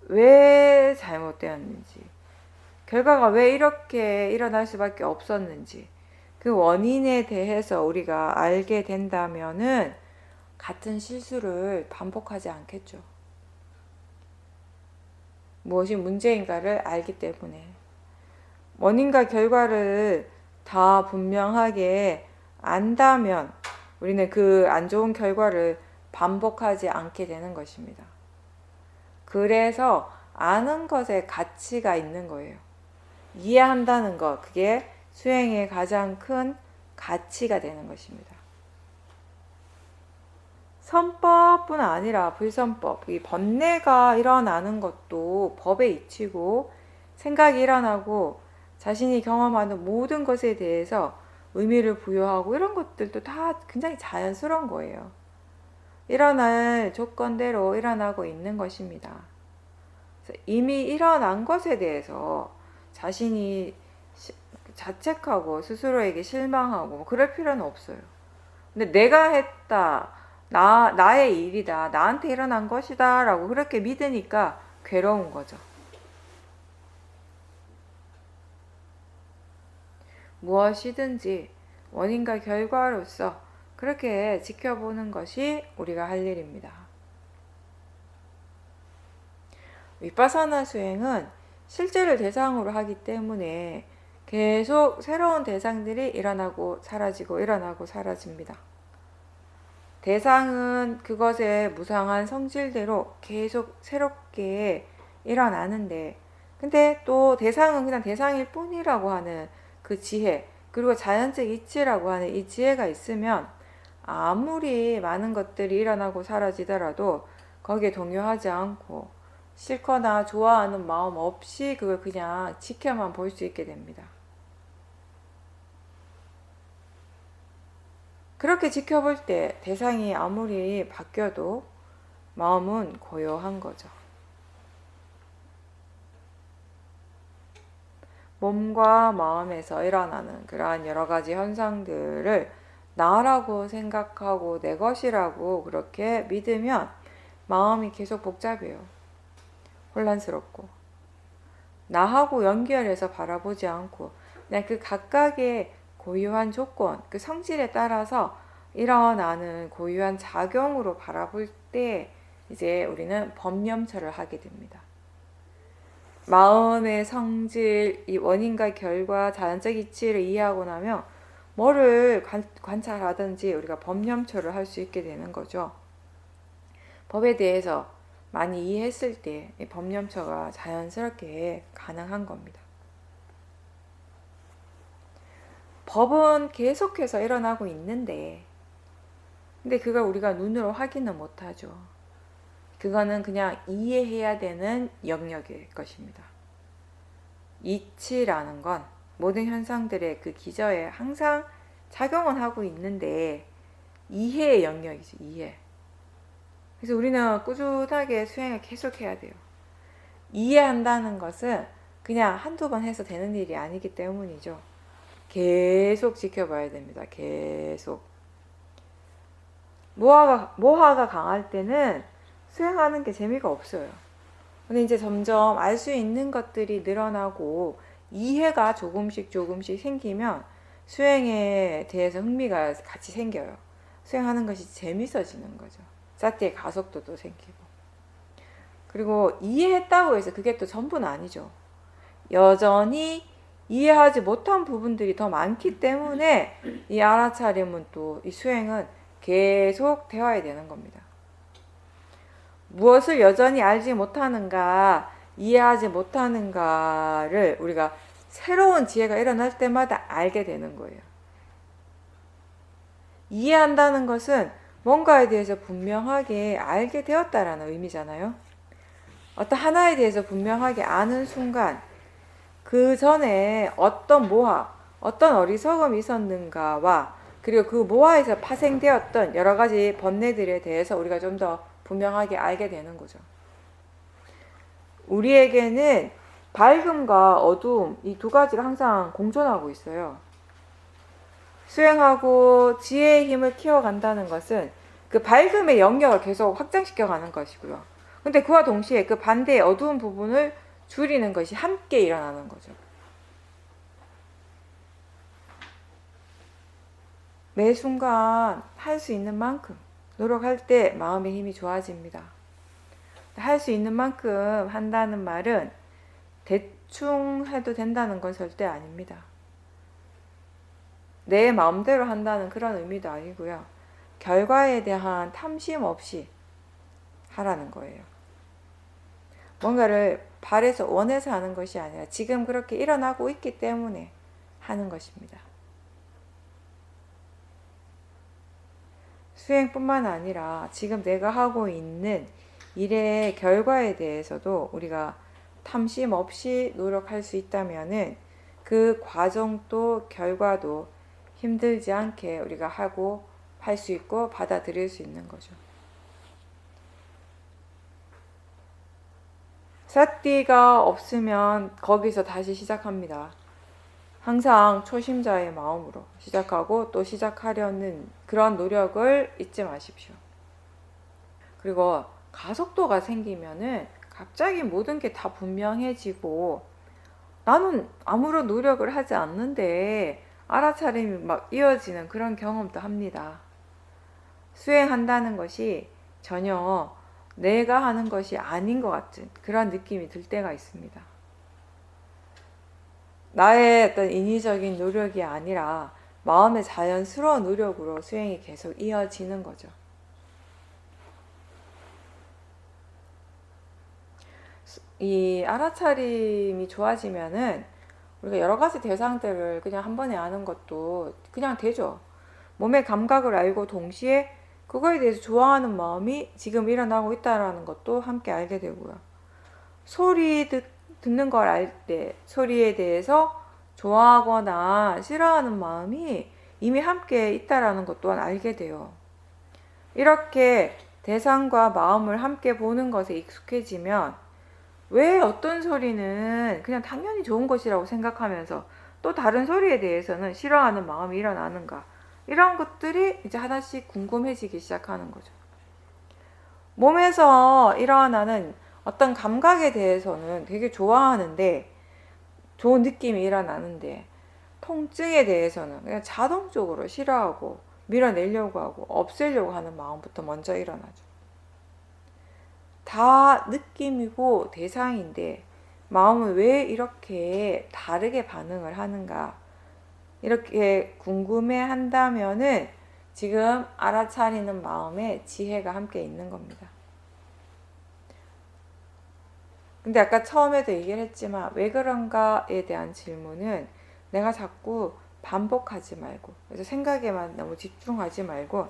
왜 잘못되었는지, 결과가 왜 이렇게 일어날 수밖에 없었는지, 그 원인에 대해서 우리가 알게 된다면은 같은 실수를 반복하지 않겠죠. 무엇이 문제인가를 알기 때문에. 원인과 결과를 다 분명하게 안다면 우리는 그 안 좋은 결과를 반복하지 않게 되는 것입니다. 그래서 아는 것에 가치가 있는 거예요. 이해한다는 것, 그게 수행의 가장 큰 가치가 되는 것입니다. 선법뿐 아니라 불선법, 이 번뇌가 일어나는 것도 법의 이치고, 생각이 일어나고 자신이 경험하는 모든 것에 대해서 의미를 부여하고 이런 것들도 다 굉장히 자연스러운 거예요. 일어날 조건대로 일어나고 있는 것입니다. 이미 일어난 것에 대해서 자신이 자책하고 스스로에게 실망하고 뭐 그럴 필요는 없어요. 근데 내가 했다, 나의 일이다, 나한테 일어난 것이다 라고 그렇게 믿으니까 괴로운 거죠. 무엇이든지 원인과 결과로서 그렇게 지켜보는 것이 우리가 할 일입니다. 위파사나 수행은 실제를 대상으로 하기 때문에 계속 새로운 대상들이 일어나고 사라지고 일어나고 사라집니다. 대상은 그것의 무상한 성질대로 계속 새롭게 일어나는데, 근데 또 대상은 그냥 대상일 뿐이라고 하는 그 지혜, 그리고 자연적 이치라고 하는 이 지혜가 있으면 아무리 많은 것들이 일어나고 사라지더라도 거기에 동요하지 않고 싫거나 좋아하는 마음 없이 그걸 그냥 지켜만 볼 수 있게 됩니다. 그렇게 지켜볼 때 대상이 아무리 바뀌어도 마음은 고요한 거죠. 몸과 마음에서 일어나는 그러한 여러 가지 현상들을 나라고 생각하고 내 것이라고 그렇게 믿으면 마음이 계속 복잡해요. 혼란스럽고. 나하고 연결해서 바라보지 않고 그냥 그 각각의 고유한 조건, 그 성질에 따라서 일어나는 고유한 작용으로 바라볼 때 이제 우리는 법념처를 하게 됩니다. 마음의 성질, 이 원인과 결과, 자연적 이치를 이해하고 나면 뭐를 관찰하든지 우리가 법념처를 할 수 있게 되는 거죠. 법에 대해서 많이 이해했을 때 이 법념처가 자연스럽게 가능한 겁니다. 법은 계속해서 일어나고 있는데, 근데 그걸 우리가 눈으로 확인은 못하죠. 그거는 그냥 이해해야 되는 영역일 것입니다. 이치라는 건 모든 현상들의 그 기저에 항상 작용은 하고 있는데 이해의 영역이죠. 이해. 그래서 우리는 꾸준하게 수행을 계속해야 돼요. 이해한다는 것은 그냥 한두 번 해서 되는 일이 아니기 때문이죠. 계속 지켜봐야 됩니다. 계속. 모하가 강할 때는 수행하는 게 재미가 없어요. 근데 이제 점점 알 수 있는 것들이 늘어나고 이해가 조금씩 생기면 수행에 대해서 흥미가 같이 생겨요. 수행하는 것이 재밌어지는 거죠. 사티의 가속도도 생기고. 그리고 이해했다고 해서 그게 또 전부는 아니죠. 여전히 이해하지 못한 부분들이 더 많기 때문에 이 알아차림은 또 이 수행은 계속 되어야 되는 겁니다. 무엇을 여전히 알지 못하는가, 이해하지 못하는가를 우리가 새로운 지혜가 일어날 때마다 알게 되는 거예요. 이해한다는 것은 뭔가에 대해서 분명하게 알게 되었다라는 의미잖아요. 어떤 하나에 대해서 분명하게 아는 순간 그 전에 어떤 모하, 어떤 어리석음이 있었는가와 그리고 그 모하에서 파생되었던 여러 가지 번뇌들에 대해서 우리가 좀 더 분명하게 알게 되는 거죠. 우리에게는 밝음과 어두움 이 두 가지가 항상 공존하고 있어요. 수행하고 지혜의 힘을 키워간다는 것은 그 밝음의 영역을 계속 확장시켜가는 것이고요. 근데 그와 동시에 그 반대의 어두운 부분을 줄이는 것이 함께 일어나는 거죠. 매 순간 할 수 있는 만큼 노력할 때 마음의 힘이 좋아집니다. 할 수 있는 만큼 한다는 말은 대충 해도 된다는 건 절대 아닙니다. 내 마음대로 한다는 그런 의미도 아니고요. 결과에 대한 탐심 없이 하라는 거예요. 뭔가를 바래서 원해서 하는 것이 아니라 지금 그렇게 일어나고 있기 때문에 하는 것입니다. 수행뿐만 아니라 지금 내가 하고 있는 일의 결과에 대해서도 우리가 탐심 없이 노력할 수 있다면은 그 과정도 결과도 힘들지 않게 우리가 하고 할 수 있고 받아들일 수 있는 거죠. 사띠가 없으면 거기서 다시 시작합니다. 항상 초심자의 마음으로 시작하고 또 시작하려는 그런 노력을 잊지 마십시오. 그리고 가속도가 생기면은 갑자기 모든 게 다 분명해지고 나는 아무런 노력을 하지 않는데 알아차림이 막 이어지는 그런 경험도 합니다. 수행한다는 것이 전혀 내가 하는 것이 아닌 것 같은 그런 느낌이 들 때가 있습니다. 나의 어떤 인위적인 노력이 아니라 마음의 자연스러운 노력으로 수행이 계속 이어지는 거죠. 이 알아차림이 좋아지면은 우리가 여러 가지 대상들을 그냥 한 번에 아는 것도 그냥 되죠. 몸의 감각을 알고 동시에 그거에 대해서 좋아하는 마음이 지금 일어나고 있다는 것도 함께 알게 되고요. 소리 듣는 걸 알 때 소리에 대해서 좋아하거나 싫어하는 마음이 이미 함께 있다는 것 또한 알게 돼요. 이렇게 대상과 마음을 함께 보는 것에 익숙해지면 왜 어떤 소리는 그냥 당연히 좋은 것이라고 생각하면서 또 다른 소리에 대해서는 싫어하는 마음이 일어나는가, 이런 것들이 이제 하나씩 궁금해지기 시작하는 거죠. 몸에서 일어나는 어떤 감각에 대해서는 되게 좋아하는데 좋은 느낌이 일어나는데 통증에 대해서는 그냥 자동적으로 싫어하고 밀어내려고 하고 없애려고 하는 마음부터 먼저 일어나죠. 다 느낌이고 대상인데 마음은 왜 이렇게 다르게 반응을 하는가, 이렇게 궁금해 한다면은 지금 알아차리는 마음에 지혜가 함께 있는 겁니다. 근데 아까 처음에도 얘기를 했지만 왜 그런가에 대한 질문은 내가 자꾸 반복하지 말고, 그래서 생각에만 너무 집중하지 말고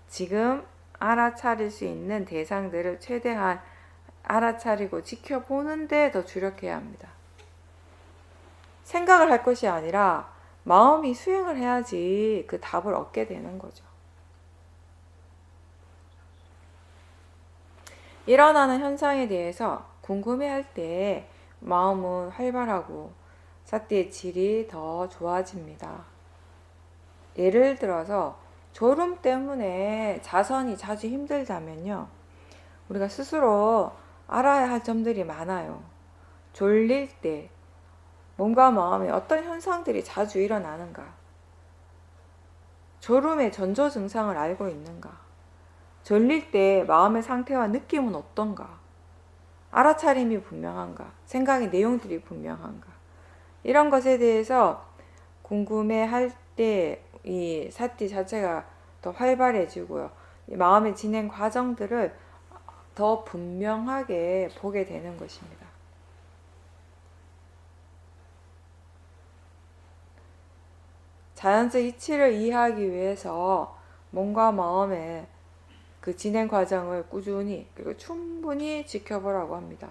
지금 알아차릴 수 있는 대상들을 최대한 알아차리고 지켜보는데 더 주력해야 합니다. 생각을 할 것이 아니라 마음이 수행을 해야지 그 답을 얻게 되는 거죠. 일어나는 현상에 대해서 궁금해할 때 마음은 활발하고 사띠의 질이 더 좋아집니다. 예를 들어서 졸음 때문에 자선이 자주 힘들다면요, 우리가 스스로 알아야 할 점들이 많아요. 졸릴 때 몸과 마음에 어떤 현상들이 자주 일어나는가, 졸음의 전조 증상을 알고 있는가, 졸릴 때 마음의 상태와 느낌은 어떤가, 알아차림이 분명한가, 생각의 내용들이 분명한가, 이런 것에 대해서 궁금해할 때 이 사띠 자체가 더 활발해지고요. 마음의 진행 과정들을 더 분명하게 보게 되는 것입니다. 자연적 이치를 이해하기 위해서 몸과 마음의 그 진행 과정을 꾸준히 그리고 충분히 지켜보라고 합니다.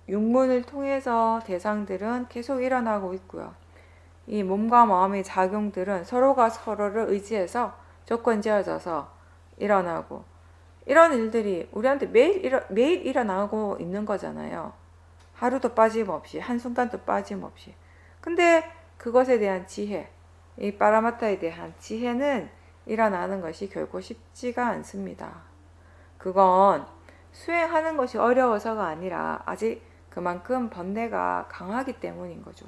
육문을 통해서 대상들은 계속 일어나고 있고요. 이 몸과 마음의 작용들은 서로가 서로를 의지해서 조건지어져서 일어나고, 이런 일들이 우리한테 매일 일어나고 있는 거잖아요. 하루도 빠짐없이, 한순간도 빠짐없이. 근데 그것에 대한 지혜, 이 파라마타에 대한 지혜는 일어나는 것이 결코 쉽지가 않습니다. 그건 수행하는 것이 어려워서가 아니라 아직 그만큼 번뇌가 강하기 때문인 거죠.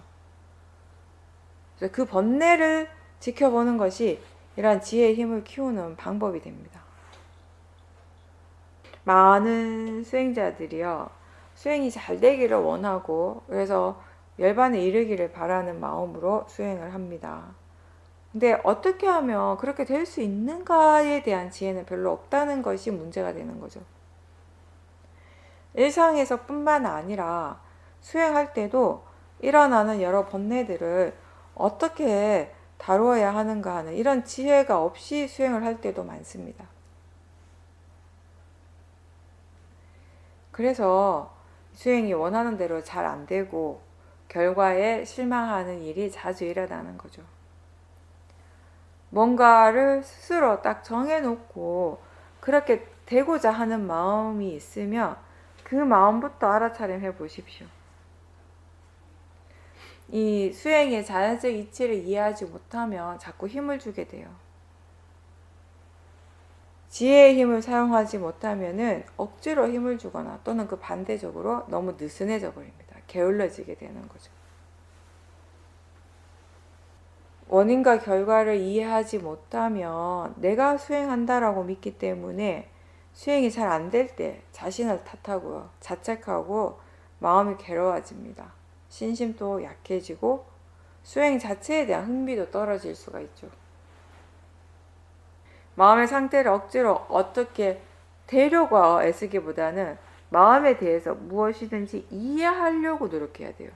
그래서 그 번뇌를 지켜보는 것이 이러한 지혜의 힘을 키우는 방법이 됩니다. 많은 수행자들이요, 수행이 잘 되기를 원하고 그래서 열반에 이르기를 바라는 마음으로 수행을 합니다. 근데 어떻게 하면 그렇게 될 수 있는가에 대한 지혜는 별로 없다는 것이 문제가 되는 거죠. 일상에서 뿐만 아니라 수행할 때도 일어나는 여러 번뇌들을 어떻게 다루어야 하는가 하는 이런 지혜가 없이 수행을 할 때도 많습니다. 그래서 수행이 원하는 대로 잘 안 되고 결과에 실망하는 일이 자주 일어나는 거죠. 뭔가를 스스로 딱 정해놓고 그렇게 되고자 하는 마음이 있으면 그 마음부터 알아차림해 보십시오. 이 수행의 자연적 이치를 이해하지 못하면 자꾸 힘을 주게 돼요. 지혜의 힘을 사용하지 못하면은 억지로 힘을 주거나 또는 그 반대적으로 너무 느슨해져 버립니다. 게을러지게 되는 거죠. 원인과 결과를 이해하지 못하면 내가 수행한다라고 믿기 때문에 수행이 잘 안 될 때 자신을 탓하고요. 자책하고 마음이 괴로워집니다. 신심도 약해지고 수행 자체에 대한 흥미도 떨어질 수가 있죠. 마음의 상태를 억지로 어떻게 되려고 애쓰기보다는 마음에 대해서 무엇이든지 이해하려고 노력해야 돼요.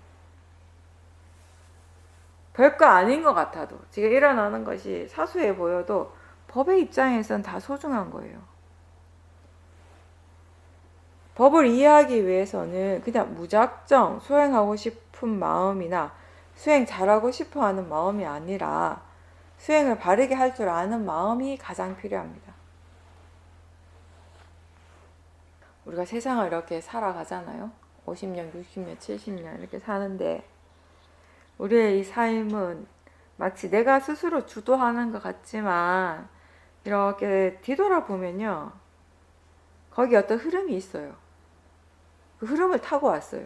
별거 아닌 것 같아도 지금 일어나는 것이 사소해 보여도 법의 입장에선 다 소중한 거예요. 법을 이해하기 위해서는 그냥 무작정 수행하고 싶은 마음이나 수행 잘하고 싶어 하는 마음이 아니라 수행을 바르게 할 줄 아는 마음이 가장 필요합니다. 우리가 세상을 이렇게 살아가잖아요. 50년, 60년, 70년 이렇게 사는데 우리의 이 삶은 마치 내가 스스로 주도하는 것 같지만 이렇게 뒤돌아보면요. 거기 어떤 흐름이 있어요. 그 흐름을 타고 왔어요.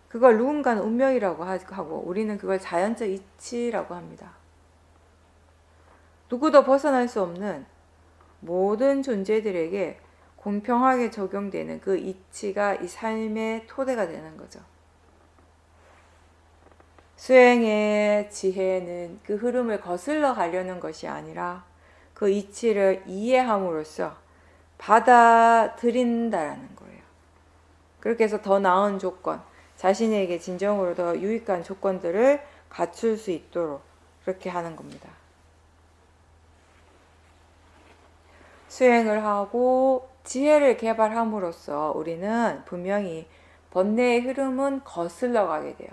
그걸 누군가는 운명이라고 하고 우리는 그걸 자연적 이치라고 합니다. 누구도 벗어날 수 없는 모든 존재들에게 공평하게 적용되는 그 이치가 이 삶의 토대가 되는 거죠. 수행의 지혜는 그 흐름을 거슬러 가려는 것이 아니라 그 이치를 이해함으로써 받아들인다라는 거예요. 그렇게 해서 더 나은 조건, 자신에게 진정으로 더 유익한 조건들을 갖출 수 있도록 그렇게 하는 겁니다. 수행을 하고 지혜를 개발함으로써 우리는 분명히 번뇌의 흐름은 거슬러 가게 돼요.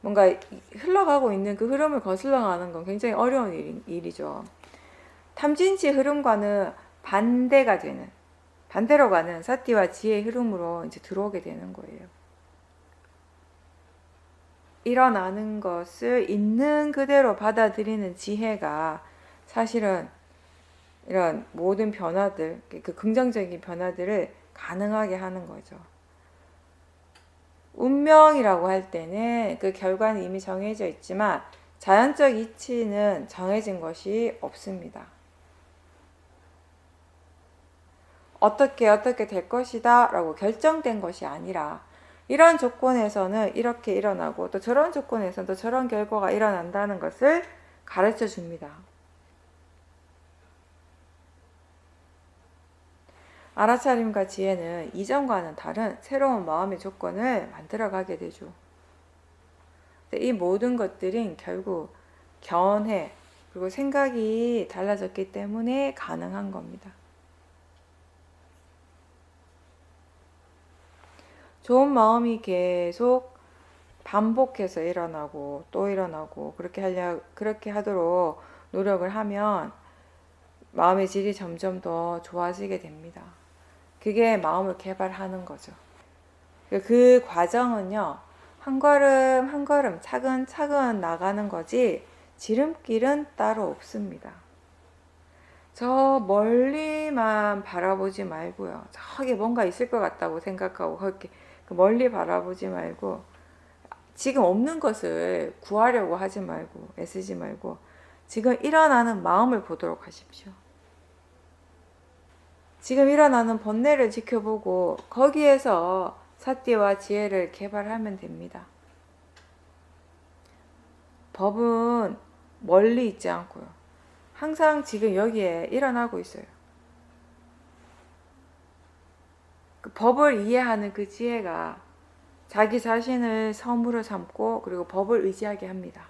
뭔가 흘러가고 있는 그 흐름을 거슬러 가는 건 굉장히 어려운 일이죠. 탐진치 흐름과는 반대로 가는 사티와 지혜의 흐름으로 이제 들어오게 되는 거예요. 일어나는 것을 있는 그대로 받아들이는 지혜가 사실은 이런 모든 변화들, 그 긍정적인 변화들을 가능하게 하는 거죠. 운명이라고 할 때는 그 결과는 이미 정해져 있지만 자연적 이치는 정해진 것이 없습니다. 어떻게 될 것이다 라고 결정된 것이 아니라 이런 조건에서는 이렇게 일어나고 또 저런 조건에서는 또 저런 결과가 일어난다는 것을 가르쳐 줍니다. 알아차림과 지혜는 이전과는 다른 새로운 마음의 조건을 만들어가게 되죠. 이 모든 것들은 결국 견해 그리고 생각이 달라졌기 때문에 가능한 겁니다. 좋은 마음이 계속 반복해서 일어나고 또 일어나고 그렇게 하도록 노력을 하면 마음의 질이 점점 더 좋아지게 됩니다. 그게 마음을 개발하는 거죠. 그 과정은요, 한 걸음 한 걸음 차근차근 나가는 거지 지름길은 따로 없습니다. 저 멀리만 바라보지 말고요. 저기 뭔가 있을 것 같다고 생각하고 그렇게 멀리 바라보지 말고 지금 없는 것을 구하려고 하지 말고 애쓰지 말고 지금 일어나는 마음을 보도록 하십시오. 지금 일어나는 번뇌를 지켜보고 거기에서 사띠와 지혜를 개발하면 됩니다. 법은 멀리 있지 않고요. 항상 지금 여기에 일어나고 있어요. 그 법을 이해하는 그 지혜가 자기 자신을 섬으로 삼고 그리고 법을 의지하게 합니다.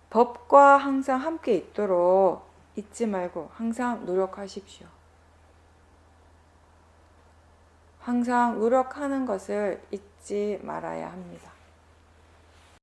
법과 항상 함께 있도록 잊지 말고 항상 노력하십시오. 항상 노력하는 것을 잊지 말아야 합니다.